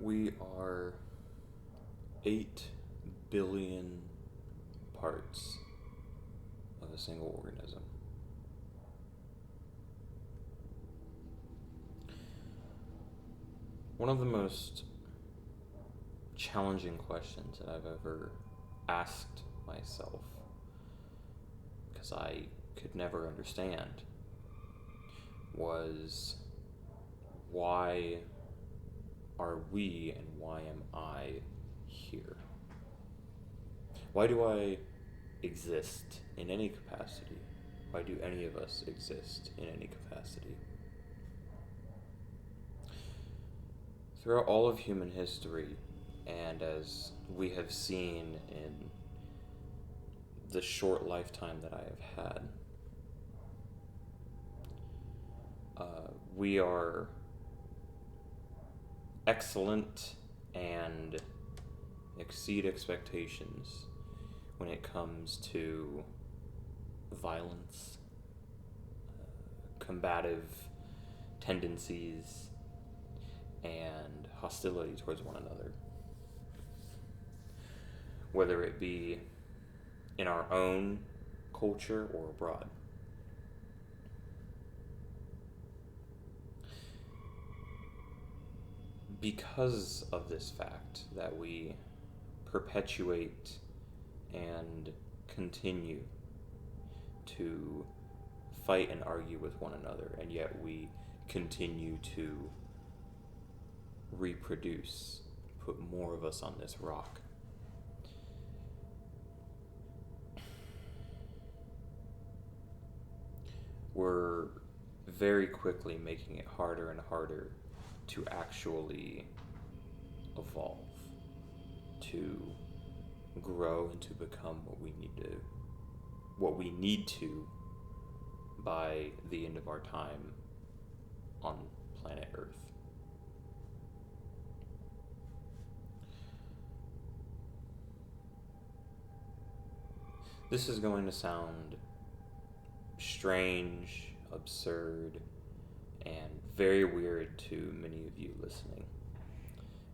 We are 8 billion parts of a single organism. One of the most challenging questions that I've ever asked myself, because I could never understand, was why are we and why am I here? Why do I exist in any capacity? Why do any of us exist in any capacity? Throughout all of human history, and as we have seen in the short lifetime that I have had, we are excellent and exceed expectations when it comes to violence, combative tendencies, and hostility towards one another. Whether it be in our own culture or abroad. Because of this fact that we perpetuate and continue to fight and argue with one another, and yet we continue to reproduce, put more of us on this rock. We're very quickly making it harder and harder to actually evolve, to grow and to become what we need to by the end of our time on planet Earth. This is going to sound strange, absurd, and very weird to many of you listening.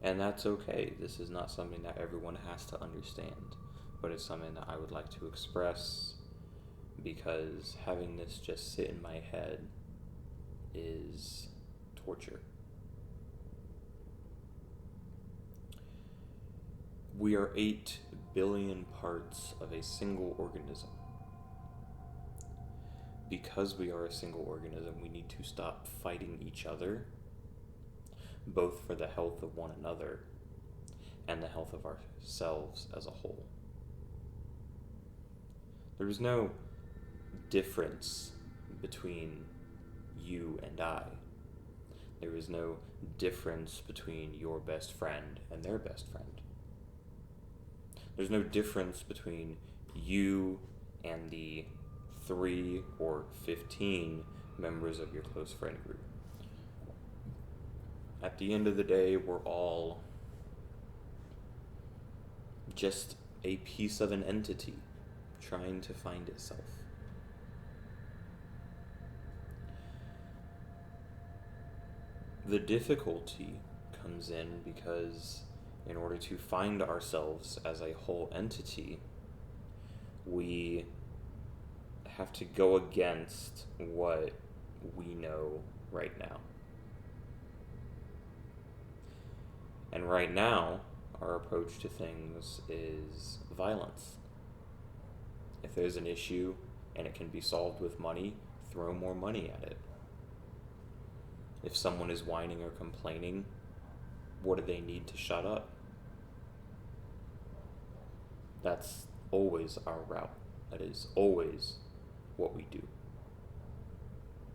And that's okay. This is not something that everyone has to understand, but it's something that I would like to express because having this just sit in my head is torture. We are 8 billion parts of a single organism. Because we are a single organism, we need to stop fighting each other, both for the health of one another and the health of ourselves as a whole. There is no difference between you and I. There is no difference between your best friend and their best friend. There's no difference between you and the 3 or 15 members of your close friend group. At the end of the day, we're all just a piece of an entity trying to find itself. The difficulty comes in because in order to find ourselves as a whole entity, we have to go against what we know right now. And right now, our approach to things is violence. If there's an issue and it can be solved with money, throw more money at it. If someone is whining or complaining, what do they need to shut up? That's always our route. That is always what we do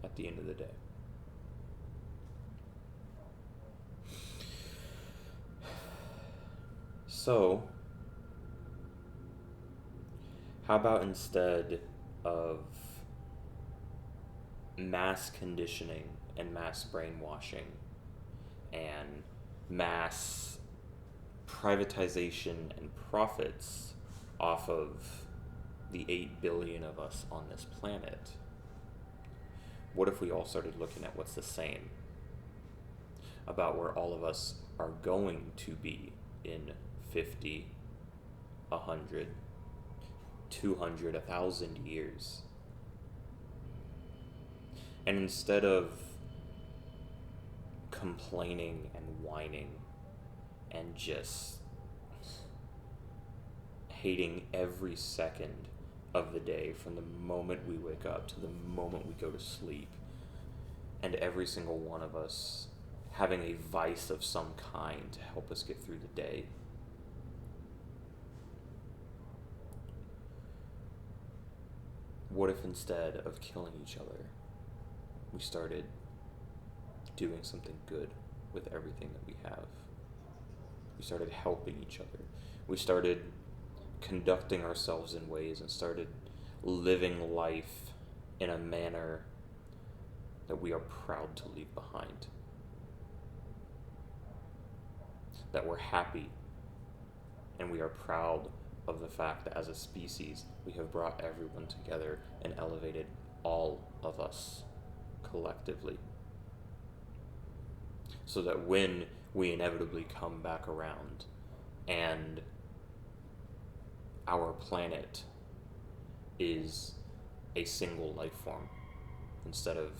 at the end of the day. So, how about instead of mass conditioning and mass brainwashing and mass privatization and profits off of the 8 billion of us on this planet, what if we all started looking at what's the same? about where all of us are going to be in 50, 100, 200, 1,000 years. And instead of complaining and whining and just hating every second of the day from the moment we wake up to the moment we go to sleep, and every single one of us having a vice of some kind to help us get through the day, what if instead of killing each other, we started doing something good with everything that we have? We started helping each other. We started conducting ourselves in ways and started living life in a manner that we are proud to leave behind. That we're happy and we are proud of the fact that as a species we have brought everyone together and elevated all of us collectively. So that when we inevitably come back around and our planet is a single life form instead of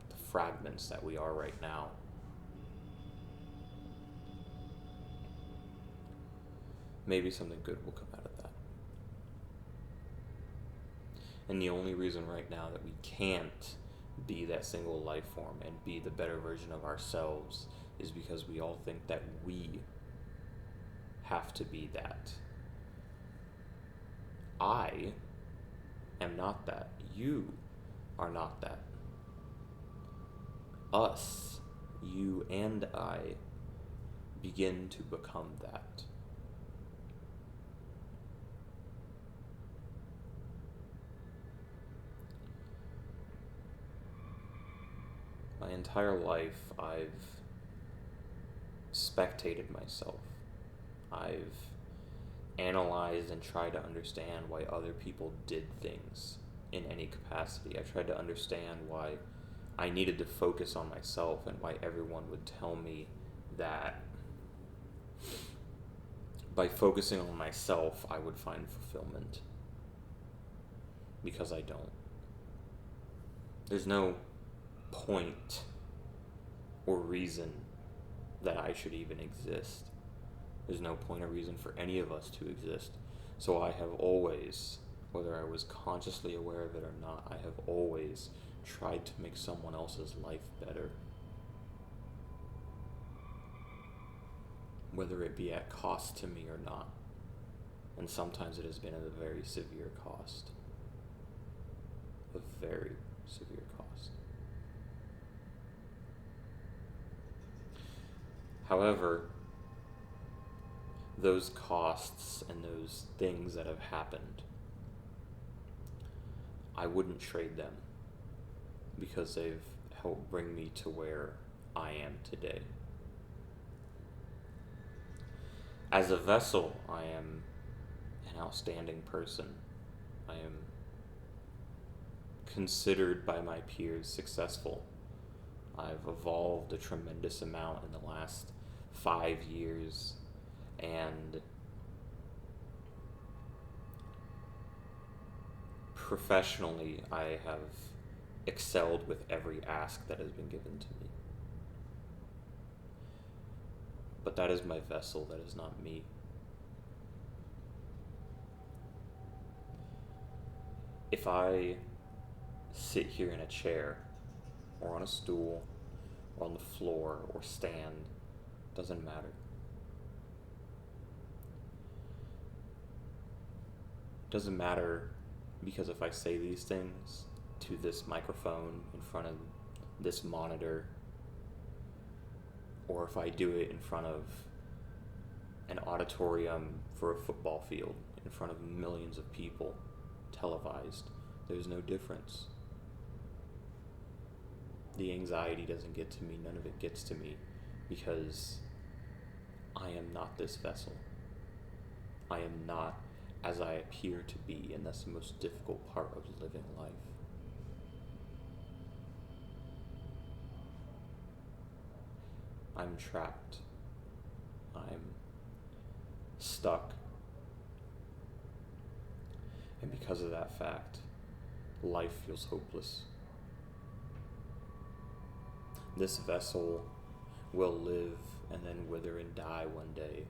the fragments that we are right now, maybe something good will come out of that. And the only reason right now that we can't be that single life form and be the better version of ourselves is because we all think that we have to be that. I am not that. You are not that. Us, you and I, begin to become that. My entire life, I've spectated myself. I've analyzed and tried to understand why other people did things in any capacity. I tried to understand why I needed to focus on myself and why everyone would tell me that by focusing on myself, I would find fulfillment. Because I don't. There's no point or reason that I should even exist. There's no point or reason for any of us to exist. So I have always, whether I was consciously aware of it or not, I have always tried to make someone else's life better. Whether it be at cost to me or not. And sometimes it has been at a very severe cost. A very severe cost. However, those costs and those things that have happened, I wouldn't trade them because they've helped bring me to where I am today. As a vessel, I am an outstanding person. I am considered by my peers successful. I've evolved a tremendous amount in the last 5 years, and professionally I have excelled with every ask that has been given to me. But that is my vessel, that is not me. If I sit here in a chair, or on a stool, or on the floor, or stand, doesn't matter. Doesn't matter because if I say these things to this microphone in front of this monitor, or if I do it in front of an auditorium for a football field, in front of millions of people, televised, there's no difference. The anxiety doesn't get to me, none of it gets to me, because I am not this vessel. I am not as I appear to be, and that's the most difficult part of living life. I'm trapped. I'm stuck. And because of that fact, life feels hopeless. This vessel will live and then wither and die one day.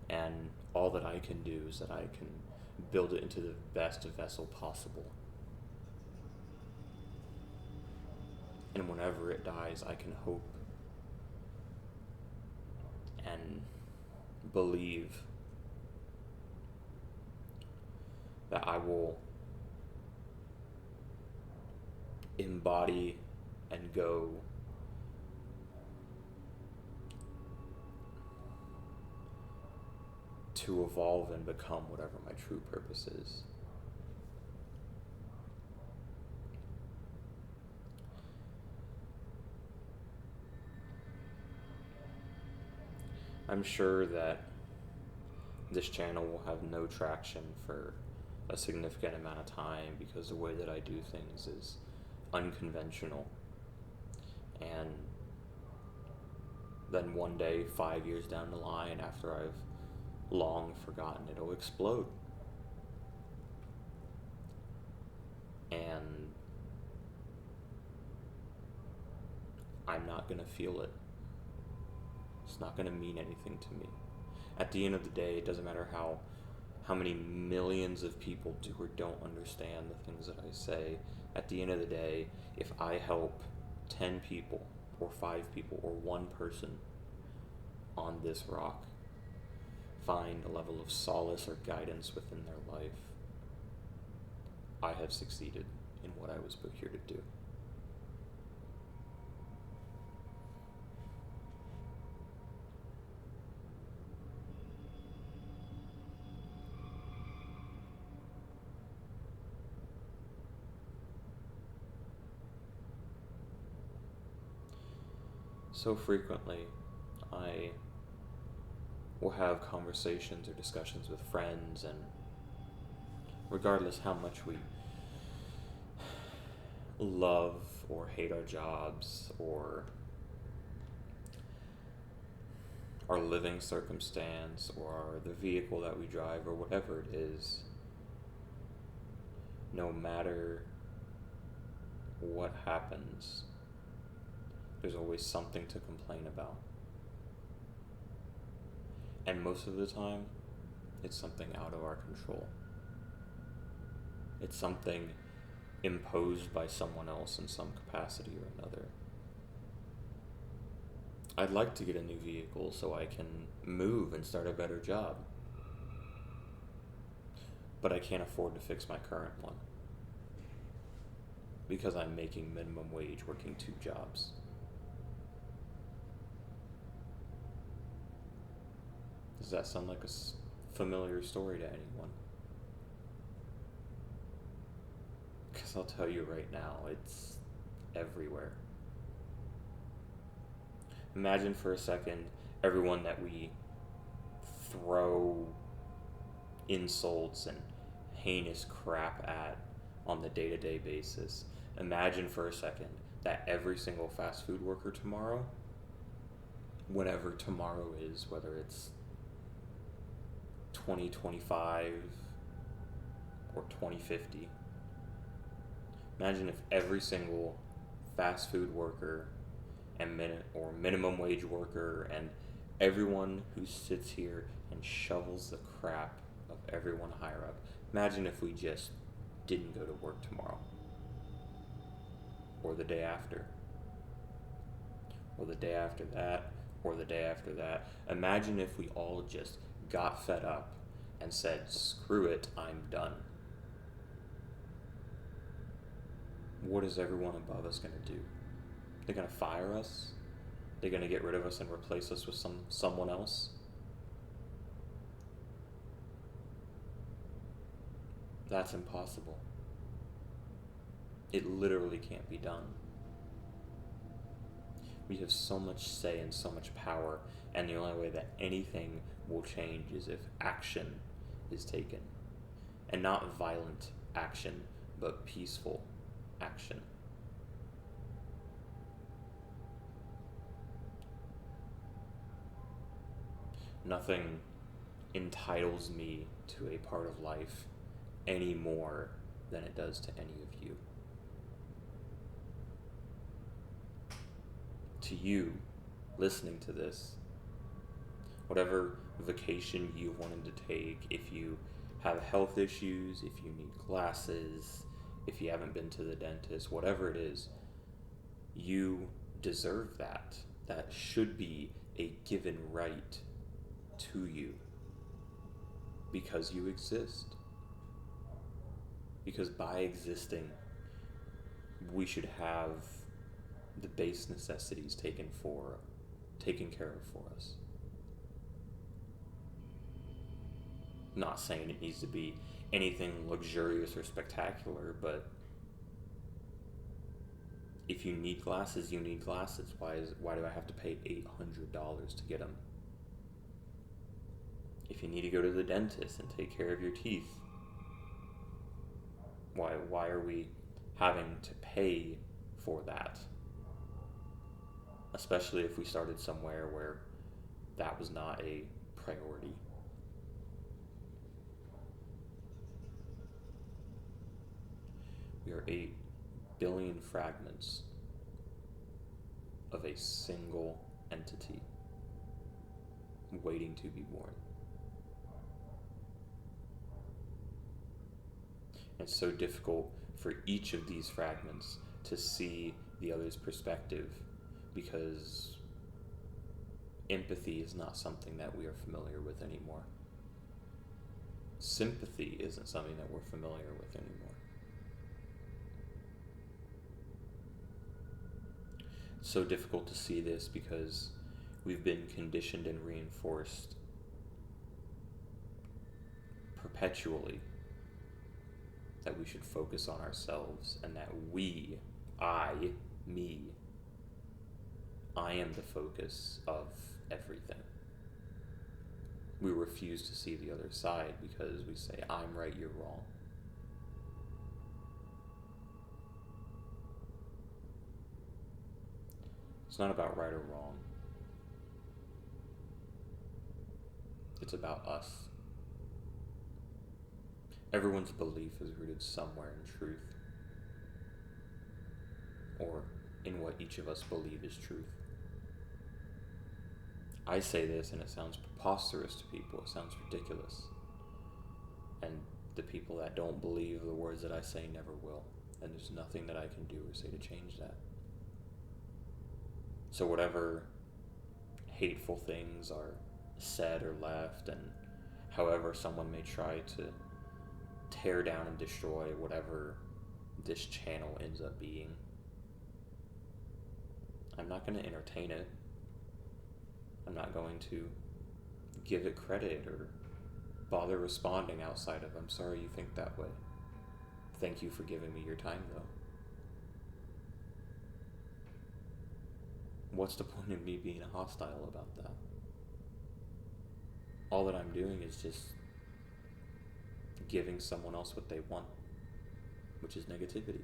And all that I can do is that I can build it into the best vessel possible. And whenever it dies, I can hope and believe that I will embody and go to evolve and become whatever my true purpose is. I'm sure that this channel will have no traction for a significant amount of time because the way that I do things is unconventional. And then one day, 5 years down the line, after I've long forgotten, it'll explode. And I'm not going to feel it. It's not going to mean anything to me. At the end of the day, it doesn't matter how many millions of people do or don't understand the things that I say. At the end of the day, if I help 10 people or 5 people or 1 person on this rock find a level of solace or guidance within their life, I have succeeded in what I was put here to do. So frequently, I will have conversations or discussions with friends, and regardless how much we love or hate our jobs or our living circumstance or the vehicle that we drive or whatever it is, no matter what happens, there's always something to complain about. And most of the time, it's something out of our control. It's something imposed by someone else in some capacity or another. I'd like to get a new vehicle so I can move and start a better job. But I can't afford to fix my current one because I'm making minimum wage working 2 jobs. Does that sound like a familiar story to anyone? Because I'll tell you right now, it's everywhere. Imagine for a second everyone that we throw insults and heinous crap at on the day-to-day basis. Imagine for a second that every single fast food worker tomorrow, whenever tomorrow is, whether it's 2025 or 2050, imagine if every single fast food worker and minimum wage worker and everyone who sits here and shovels the crap of everyone higher up, imagine if we just didn't go to work tomorrow or the day after or the day after that or the day after that. Imagine if we all just got fed up and said, screw it, I'm done. What is everyone above us going to do? They're going to fire us? They're going to get rid of us and replace us with someone else? That's impossible. It literally can't be done. We have so much say and so much power, and the only way that anything will change is if action is taken. And not violent action, but peaceful action. Nothing entitles me to a part of life any more than it does to any of you. To you, listening to this, whatever vacation you wanted to take, if you have health issues, if you need glasses, if you haven't been to the dentist, whatever it is, you deserve that. That should be a given right to you because you exist. Because by existing, we should have the base necessities taken care of for us. Not saying it needs to be anything luxurious or spectacular, but if you need glasses, you need glasses. Why do I have to pay $800 to get them? If you need to go to the dentist and take care of your teeth, why are we having to pay for that? Especially if we started somewhere where that was not a priority. We are 8 billion fragments of a single entity waiting to be born. It's so difficult for each of these fragments to see the other's perspective because empathy is not something that we are familiar with anymore. Sympathy isn't something that we're familiar with anymore. It's so difficult to see this because we've been conditioned and reinforced perpetually that we should focus on ourselves and that I am the focus of everything. We refuse to see the other side because we say, I'm right, you're wrong. It's not about right or wrong. It's about us. Everyone's belief is rooted somewhere in truth, or in what each of us believe is truth. I say this and it sounds preposterous to people, it sounds ridiculous. And the people that don't believe the words that I say never will. And there's nothing that I can do or say to change that. So whatever hateful things are said or left, and however someone may try to tear down and destroy whatever this channel ends up being, I'm not going to entertain it. I'm not going to give it credit or bother responding outside of, I'm sorry you think that way. Thank you for giving me your time, though. What's the point of me being hostile about that? All that I'm doing is just giving someone else what they want, which is negativity.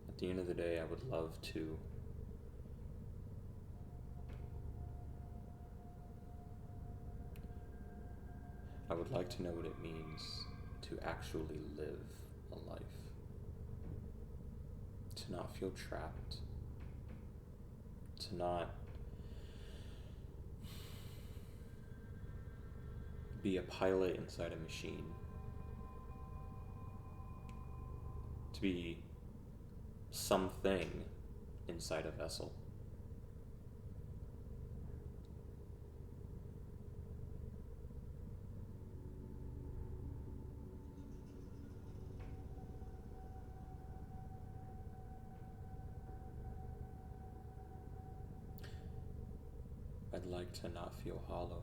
At the end of the day, I would love to like to know what it means to actually live a life. To not feel trapped. To not be a pilot inside a machine. To be something inside a vessel. I'd like to not feel hollow.